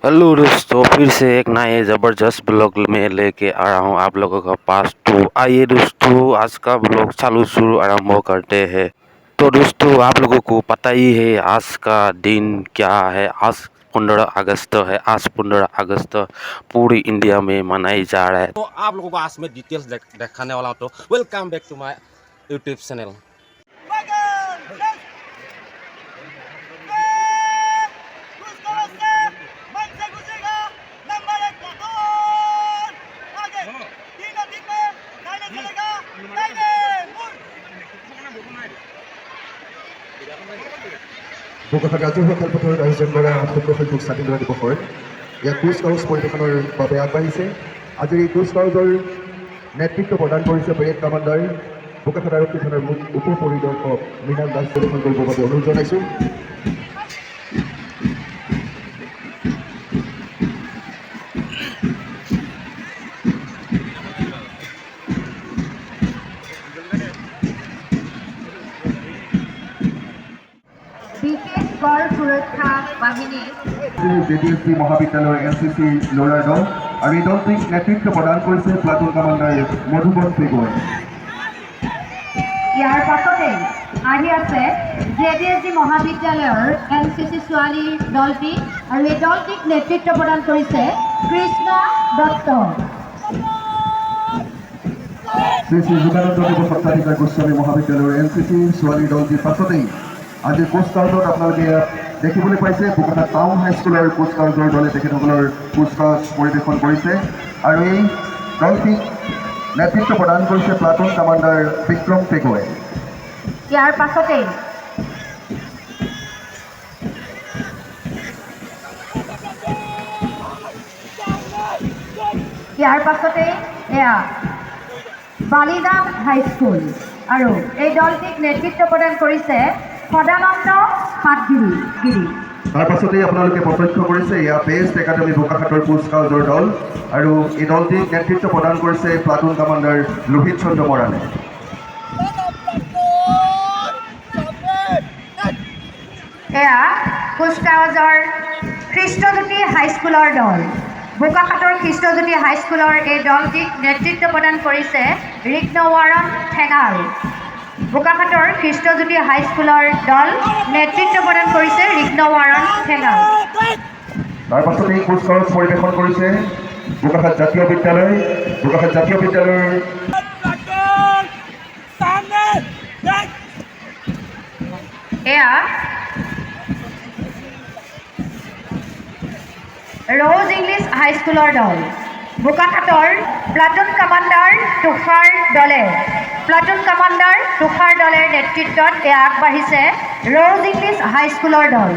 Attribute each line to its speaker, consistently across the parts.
Speaker 1: Hello दोस्तों, फिर से एक नए ज़बरदस्त ब्लॉग में लेके आ रहा हूँ आप लोगों का पास। तो आइए दोस्तों, आज का ब्लॉग शुरू आरंभ करते हैं। तो दोस्तों, आप लोगों को पता ही है आज का दिन क्या है। आज 15 अगस्त है। आज 15 अगस्त पूरी इंडिया में मनाई जा रहा है।
Speaker 2: तो आप लोगों को आज मैं डिटेल्स दिखाने वाला हूँ। तो welcome back to my YouTube channel.
Speaker 3: Bokakhat ৰাজহুৱা খেলপথাৰত আয়োজন কৰা ৭৭সংখ্যক স্বাধীনতা দিৱসৰ ইয়াত কুচকাৱাজ পৰিৱেশনৰ বাবে আগবাঢ়িছে। আজিৰ এই কুচকাৱাজৰ নেতৃত্ব প্ৰদান কৰিছে পেৰেড কামাণ্ডাৰ বোকাখাত আৰক্ষী থানাৰ উপ পৰিদৰ্শক মৃণাল দাস পৰিৱেশন কৰিবৰ বাবে অনুৰোধ জনাইছোঁ।
Speaker 4: বিশেষ গড় সুৰক্ষা বাহিনী
Speaker 3: জেডিএছচি মহাবিদ্যালয়ৰ এনচিচি ল'ৰাৰ দল আৰু এই দলটিক নেতৃত্ব প্ৰদান কৰিছে প্লাটুন কামাণ্ডাৰ মধুবন পেগুৱাই।
Speaker 4: ইয়াৰ পাছতে আহি আছে জেডিএছচি মহাবিদ্যালয়ৰ এনচিচি ছোৱালীৰ দলটি আৰু এই দলটিক নেতৃত্ব প্ৰদান কৰিছে কৃষ্ণ দত্ত।
Speaker 3: শ্ৰী শ্ৰী যোগানন্দ দেৱ সত্ৰাধিকাৰ গোস্বামী মহাবিদ্যালয়ৰ এনচিচি ছোৱালীৰ দলটিৰ পাছতেই আজি কুচকাৱাজত আপোনালোকে দেখিবলৈ পাইছে বোকাখাত টাউন হাইস্কুলৰ কুচকাৱাজৰ দলে তেখেতসকলৰ কুচকাৱাজ পৰিৱেশন কৰিছে আৰু এই দলটিক নেতৃত্ব প্ৰদান কৰিছে প্লাটুন কামাণ্ডাৰ বিক্ৰম পেগুৱাই।
Speaker 4: ইয়াৰ পাছতে এয়া বালিদাম হাইস্কুল আৰু এই দলটিক নেতৃত্ব প্ৰদান কৰিছে সদানন্দ পাটগিৰি।
Speaker 3: তাৰ পাছতেই আপোনালোকে প্ৰত্যক্ষ কৰিছে এয়া বেষ্ট একাডেমী বোকাখাতৰ কুচকাৱাজৰ দল আৰু এই দলটিক নেতৃত্ব প্ৰদান কৰিছে প্লাটুন কামাণ্ডাৰ লোহিত চন্দ্ৰ মৰাণে।
Speaker 4: এয়া কুচকাৱাজৰ খ্ৰীষ্টজ্যোতি হাইস্কুলৰ দল। বোকাখাতৰ খ্ৰীষ্টজ্যোতি হাইস্কুলৰ এই দলটিক নেতৃত্ব প্ৰদান কৰিছে ৰিগ্নৱাৰণ ঠেঙাল। বোকাখাতৰ খ্ৰীষ্টজ্যোতি হাইস্কুলৰ দল নেতৃত্ব প্ৰদান কৰিছে ৰিগ্নৱাৰণ ঠেঙাল।
Speaker 3: তাৰ পাছতে এই কুচকাৱাজ পৰিৱেশন কৰিছে বোকাখাত জাতীয় বিদ্যালয়। বোকাখাত জাতীয় বিদ্যালয়ৰ
Speaker 4: এয়া ৰ'জ ইংলিছ হাইস্কুলৰ দল। বোকাখাতৰ প্লাটুন কামাণ্ডাৰ তুষাৰ দলে নেতৃত্বত এয়া আগবাঢ়িছে ৰ'জ ইংলিছ হাইস্কুলৰ দল।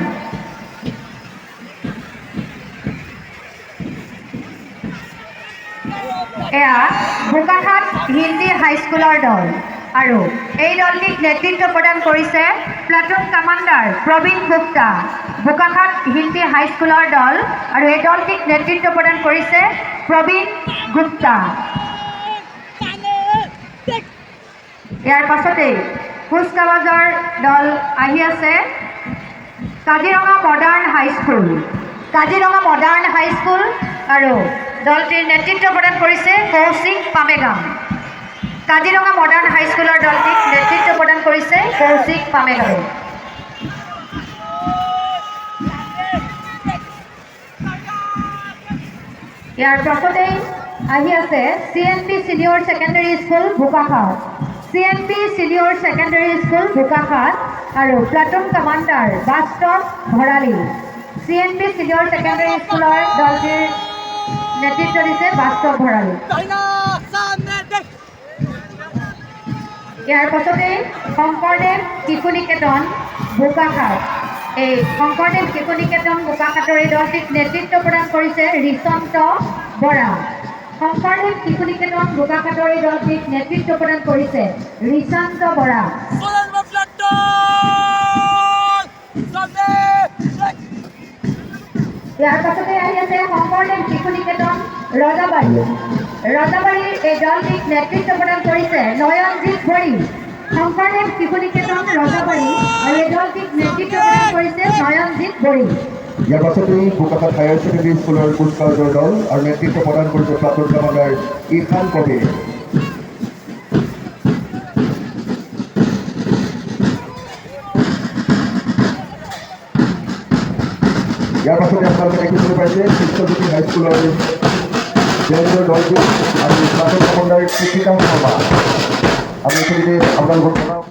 Speaker 4: এয়া বোকাখাত হিন্দী হাইস্কুলৰ দল আৰু এই দলটিক নেতৃত্ব প্ৰদান কৰিছে প্লাটুন কামাণ্ডাৰ প্ৰবীণ গুপ্তা। বোকাখাত হিন্দী হাইস্কুলৰ দল আৰু এই দলটিক নেতৃত্ব প্ৰদান কৰিছে প্ৰবীণ গুপ্তা। ইয়াৰ পাছতেই কুচকাৱাজৰ দল আহি আছে কাজিৰঙা মডাৰ্ণ হাইস্কুল আৰু দলটিৰ নেতৃত্ব প্ৰদান কৰিছে কৌশিক পামেগাম। কাজিৰঙা মডাৰ্ণ হাইস্কুলৰ দলটিক নেতৃত্ব প্ৰদান কৰিছে কৌশিক পামেগামে। ইয়াৰ পাছতেই আহি আছে CNP senior secondary school Bokakhat আৰু প্লাটুন কামাণ্ডাৰ বাস্তৱ ভৰালী। CNP ছিনিয়ৰ ছেকেণ্ডেৰী স্কুলৰ দলটিৰ নেতৃত্ব দিছে বাস্তৱ ভৰালী। ইয়াৰ পাছতেই শংকৰদেৱ শিশু নিকেতন বোকাখাত। এই শংকৰদেৱ শিশু নিকেতন বোকাখাতৰ এই দলটিক নেতৃত্ব প্ৰদান কৰিছে ৰিচন্ত বৰা। শংকৰদেৱ শিশু নিকেতন বোকাখাতৰ এই দলটিক নেতৃত্ব প্ৰদান কৰিছে ৰিচন্ত বৰা। ইয়াৰ পাছতে আহি আছে শংকৰদেৱ শিশু নিকেতন ৰজাবাৰীৰ এই দলটিক নেতৃত্ব প্ৰদান কৰিছে নয়নজিৎ বৰী। শংকৰদেৱ শিশু নিকেতন ৰজাবাৰী আৰু এই দলটিক নেতৃত্ব প্ৰদান কৰিছে নয়নজিৎ বৰী।
Speaker 3: ইয়াৰ পাছতেই বোকাখাত হায়াৰ ছেকেণ্ডেৰী স্কুলৰ কুচকাৱাজৰ দল আৰু নেতৃত্ব প্ৰদান কৰিছে প্ৰাক্তন কামাণ্ডাৰ ইৰফান কবিৰ। ইয়াৰ পাছতে আপোনালোকে দেখিবলৈ পাইছে বিশ্বজ্যোতি হাইস্কুলৰ জেনেৰেল দলটো আৰু প্ৰাক্তন কামাণ্ডাৰ কৃতিকা শৰ্মা। আমি এইখিনিতে আপোনালোকক জনাওঁ।